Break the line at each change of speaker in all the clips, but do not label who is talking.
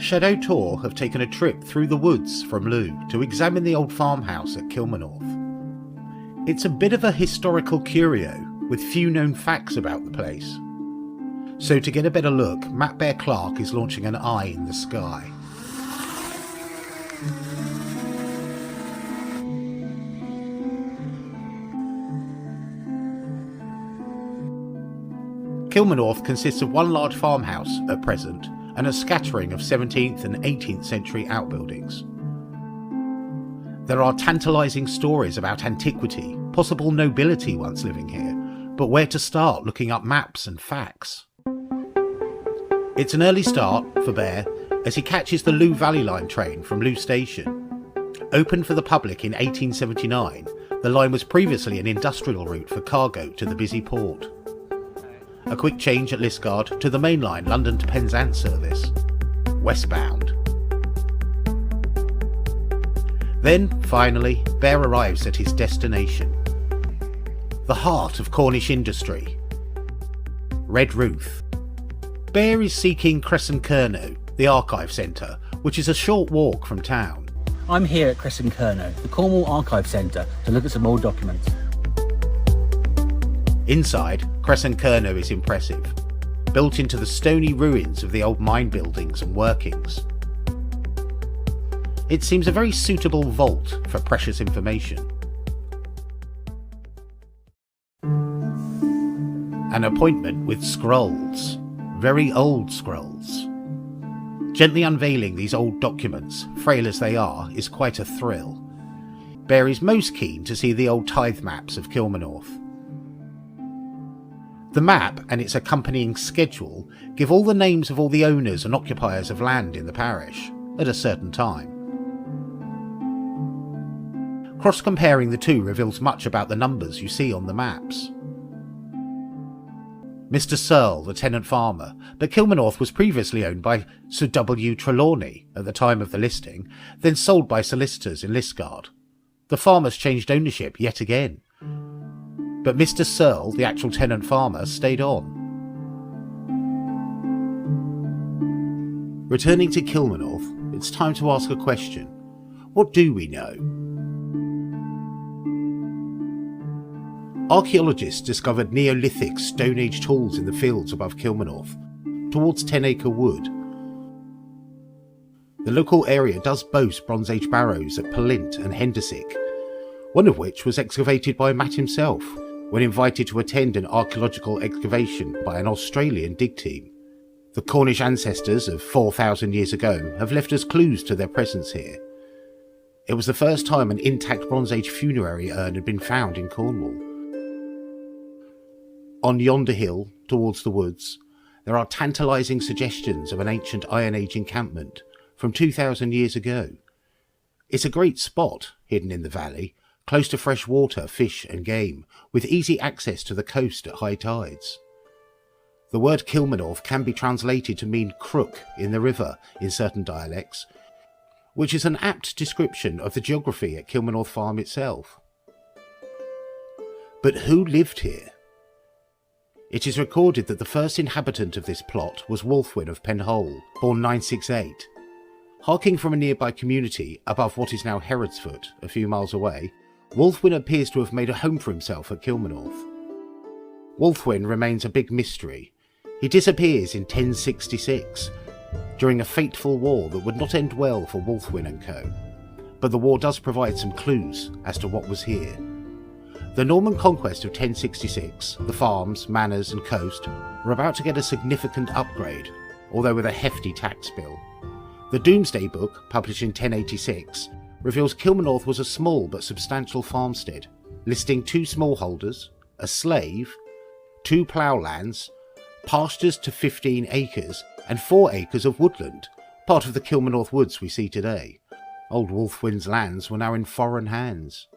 Shadow Tour have taken a trip through the woods from Looe to examine the old farmhouse at Kilminorth. It's a bit of a historical curio with few known facts about the place. So to get a better look, Matt Bear Clark is launching an eye in the sky. Kilminorth consists of one large farmhouse at present and a scattering of 17th and 18th century outbuildings. There are tantalising stories about antiquity, possible nobility once living here, but where to start looking up maps and facts? It's an early start for Bear as he catches the Looe Valley Line train from Looe Station. Opened for the public in 1879, the line was previously an industrial route for cargo to the busy port. A quick change at Liskeard to the mainline London to Penzance service, westbound. Then, finally, Bear arrives at his destination. The heart of Cornish industry, Redruth. Bear is seeking Kresen Kernow, the Archive Centre, which is a short walk from town.
I'm here at Kresen Kernow, the Cornwall Archive Centre, to look at some old documents.
Inside, Kresen Kernow is impressive, built into the stony ruins of the old mine buildings and workings. It seems a very suitable vault for precious information. An appointment with scrolls, very old scrolls. Gently unveiling these old documents, frail as they are, is quite a thrill. Bear is most keen to see the old tithe maps of Kilminorth. The map and its accompanying schedule give all the names of all the owners and occupiers of land in the parish at a certain time. Cross-comparing the two reveals much about the numbers you see on the maps. Mr. Searle, the tenant farmer, but Kilminorth was previously owned by Sir W. Trelawney at the time of the listing, then sold by solicitors in Liskeard. The farmers changed ownership yet again. But Mr. Searle, the actual tenant farmer, stayed on. Returning to Kilminorth, it's time to ask a question. What do we know? Archaeologists discovered Neolithic Stone Age tools in the fields above Kilminorth, towards 10 Acre Wood. The local area does boast Bronze Age barrows at Polint and Hendersick, one of which was excavated by Matt himself when invited to attend an archaeological excavation by an Australian dig team. The Cornish ancestors of 4,000 years ago have left us clues to their presence here. It was the first time an intact Bronze Age funerary urn had been found in Cornwall. On yonder hill, towards the woods, there are tantalising suggestions of an ancient Iron Age encampment from 2,000 years ago. It's a great spot, hidden in the valley, close to fresh water, fish and game, with easy access to the coast at high tides. The word Kilminorth can be translated to mean crook in the river in certain dialects, which is an apt description of the geography at Kilminorth Farm itself. But who lived here? It is recorded that the first inhabitant of this plot was Wulfwin of Penhole, born 968. Harking from a nearby community above what is now Herodsfoot, a few miles away, Wulfwin appears to have made a home for himself at Kilminorth. Wulfwin remains a big mystery. He disappears in 1066, during a fateful war that would not end well for Wulfwin and co. But the war does provide some clues as to what was here. The Norman conquest of 1066, the farms, manors and coast were about to get a significant upgrade, although with a hefty tax bill. The Domesday Book, published in 1086, reveals Kilminorth was a small but substantial farmstead, listing 2 smallholders, a slave, 2 ploughlands, pastures to 15 acres and 4 acres of woodland, part of the Kilminorth woods we see today. Old Wulfwin's lands were now in foreign hands.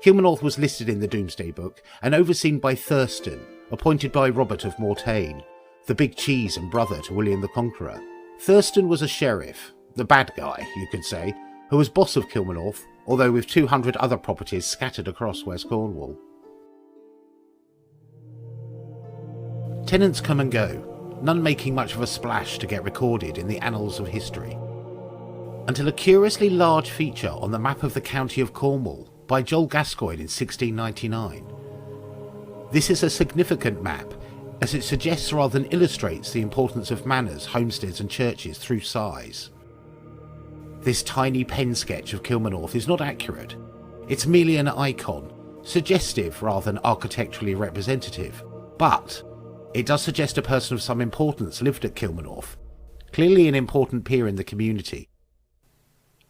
Kilminorth was listed in the Domesday Book and overseen by Thurston, appointed by Robert of Mortain, the big cheese and brother to William the Conqueror. Thurston was a sheriff, the bad guy, you could say, who was boss of Kilminorth, although with 200 other properties scattered across West Cornwall. Tenants come and go. none making much of a splash to get recorded in the annals of history. Until a curiously large feature on the map of the county of Cornwall by Joel Gascoigne in 1699. This is a significant map, as it suggests rather than illustrates the importance of manors, homesteads and churches through size. This tiny pen sketch of Kilminorth is not accurate. It's merely an icon, suggestive rather than architecturally representative, but it does suggest a person of some importance lived at Kilminorth, clearly an important peer in the community.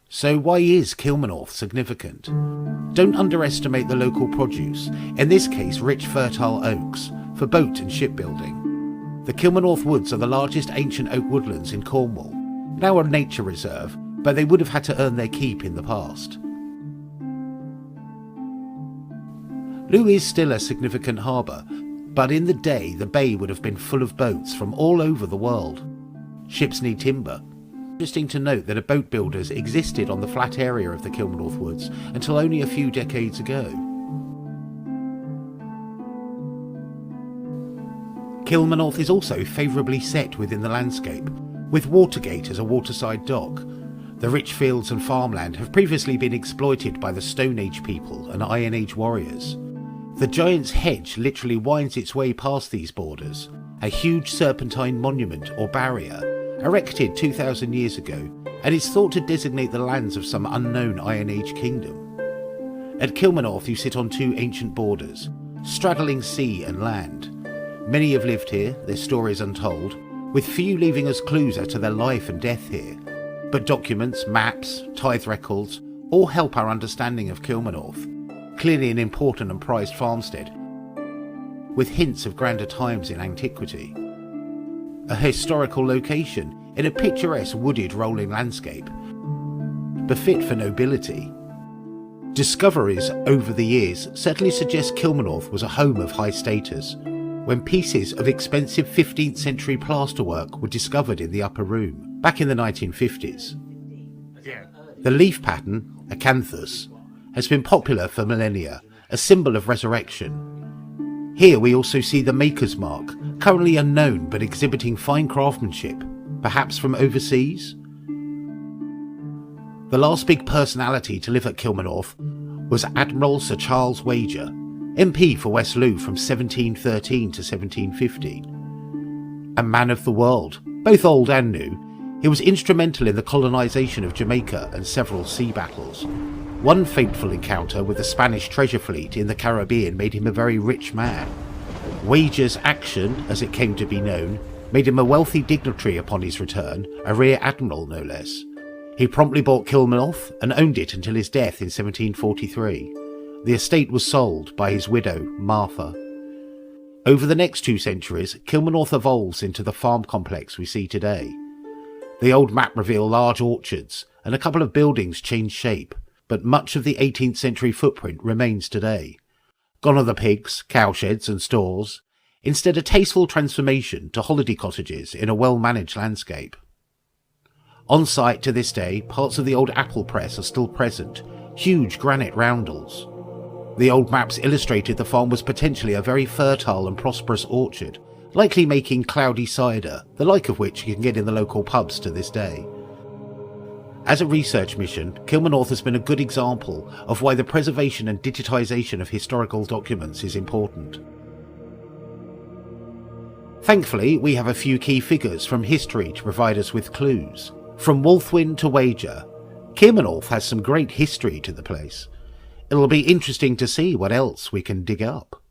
So why is Kilminorth significant? Don't underestimate the local produce, in this case rich fertile oaks, for boat and shipbuilding. The Kilminorth Woods are the largest ancient oak woodlands in Cornwall, now a nature reserve, but they would have had to earn their keep in the past. Looe is still a significant harbour, but in the day the bay would have been full of boats from all over the world. Ships need timber. Interesting to note that a boat builders existed on the flat area of the Kilminorth Woods until only a few decades ago. Kilminorth is also favourably set within the landscape, with Watergate as a waterside dock. The rich fields and farmland have previously been exploited by the Stone Age people and Iron Age warriors. The Giant's Hedge literally winds its way past these borders, a huge serpentine monument or barrier erected 2,000 years ago, and is thought to designate the lands of some unknown Iron Age kingdom. At Kilminorth you sit on two ancient borders, straddling sea and land. Many have lived here, their stories untold, with few leaving us clues as to their life and death here. But documents, maps, tithe records all help our understanding of Kilminorth, clearly an important and prized farmstead, with hints of grander times in antiquity. A historical location in a picturesque wooded rolling landscape, befit for nobility. Discoveries over the years certainly suggest Kilminorth was a home of high status, when pieces of expensive 15th century plasterwork were discovered in the upper room, back in the 1950s. The leaf pattern, acanthus, has been popular for millennia, a symbol of resurrection. Here we also see the maker's mark, currently unknown but exhibiting fine craftsmanship, perhaps from overseas. The last big personality to live at Kilminorth was Admiral Sir Charles Wager, MP for West Looe from 1713 to 1715. A man of the world, both old and new, he was instrumental in the colonisation of Jamaica and several sea battles. One fateful encounter with the Spanish treasure fleet in the Caribbean made him a very rich man. Wager's action, as it came to be known, made him a wealthy dignitary upon his return, a rear admiral no less. He promptly bought Kilminorth and owned it until his death in 1743. The estate was sold by his widow, Martha. Over the next 2 centuries, Kilminorth evolves into the farm complex we see today. The old map reveals large orchards, and a couple of buildings change shape, but much of the 18th century footprint remains today. Gone are the pigs, cowsheds and stores, instead a tasteful transformation to holiday cottages in a well-managed landscape. On site to this day, parts of the old apple press are still present, huge granite roundels. The old maps illustrated the farm was potentially a very fertile and prosperous orchard, likely making cloudy cider, the like of which you can get in the local pubs to this day. As a research mission, Kilminorth has been a good example of why the preservation and digitisation of historical documents is important. Thankfully, we have a few key figures from history to provide us with clues. From Wulfwin to Wager, Kilminorth has some great history to the place. It'll be interesting to see what else we can dig up.